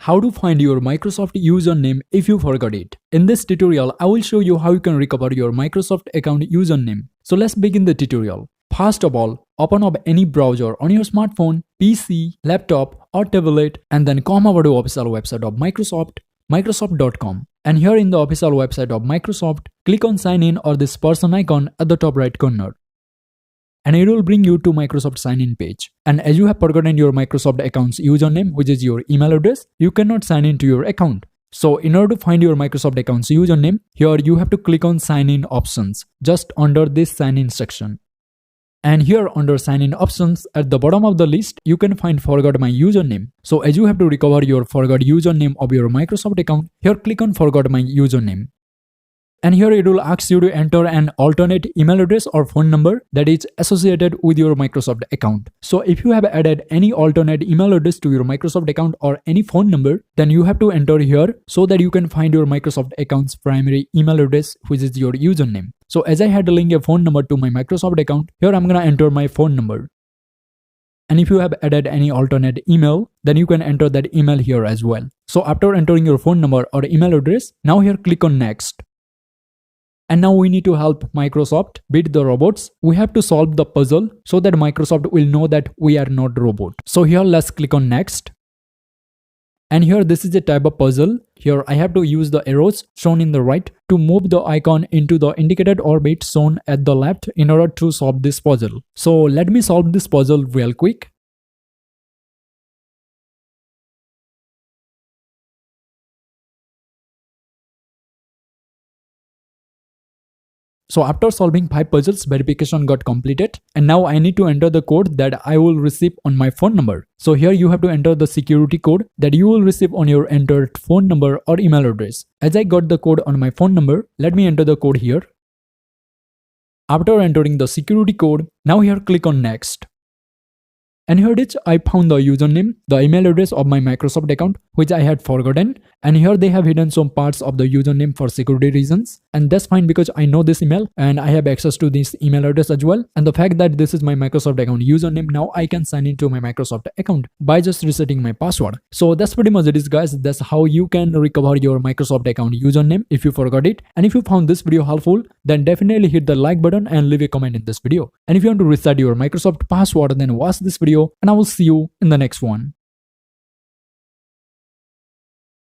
How to find your Microsoft username if you forgot it. In this tutorial, I will show you how you can recover your Microsoft account username. So let's begin the tutorial. First of all, open up any browser on your smartphone, PC, laptop or tablet and then come over to official website of Microsoft, microsoft.com. And here in the official website of Microsoft, click on sign in or this person icon at the top right corner. And it will bring you to Microsoft sign in page. And as you have forgotten your Microsoft account's username, which is your email address, you cannot sign into your account. So in order to find your Microsoft account's username, here you have to click on sign in options, just under this sign in section. And here under sign in options, at the bottom of the list, you can find forgot my username. So as you have to recover your forgot username of your Microsoft account, here click on forgot my username. And here it will ask you to enter an alternate email address or phone number that is associated with your Microsoft account. So if you have added any alternate email address to your Microsoft account or any phone number, then you have to enter here so that you can find your Microsoft account's primary email address, which is your username. So as I had to link a phone number to my Microsoft account, here I'm gonna enter my phone number. And if you have added any alternate email, then you can enter that email here as well. So after entering your phone number or email address, now here click on next. And now we need to help Microsoft beat the robots. We have to solve the puzzle so that Microsoft will know that we are not robot. So here let's click on next. And here this is a type of puzzle. Here I have to use the arrows shown in the right to move the icon into the indicated orbit shown at the left in order to solve this puzzle. So let me solve this puzzle real quick. So after solving 5 puzzles, verification got completed and now I need to enter the code that I will receive on my phone number. So here you have to enter the security code that you will receive on your entered phone number or email address. As I got the code on my phone number, let me enter the code here. After entering the security code, now here click on next. And here it is, I found the username, the email address of my Microsoft account, which I had forgotten. And here they have hidden some parts of the username for security reasons. And that's fine because I know this email and I have access to this email address as well. And the fact that this is my Microsoft account username, now I can sign into my Microsoft account by just resetting my password. So that's pretty much it is, guys. That's how you can recover your Microsoft account username if you forgot it. And if you found this video helpful, then definitely hit the like button and leave a comment in this video. And if you want to reset your Microsoft password, then watch this video and I will see you in the next one.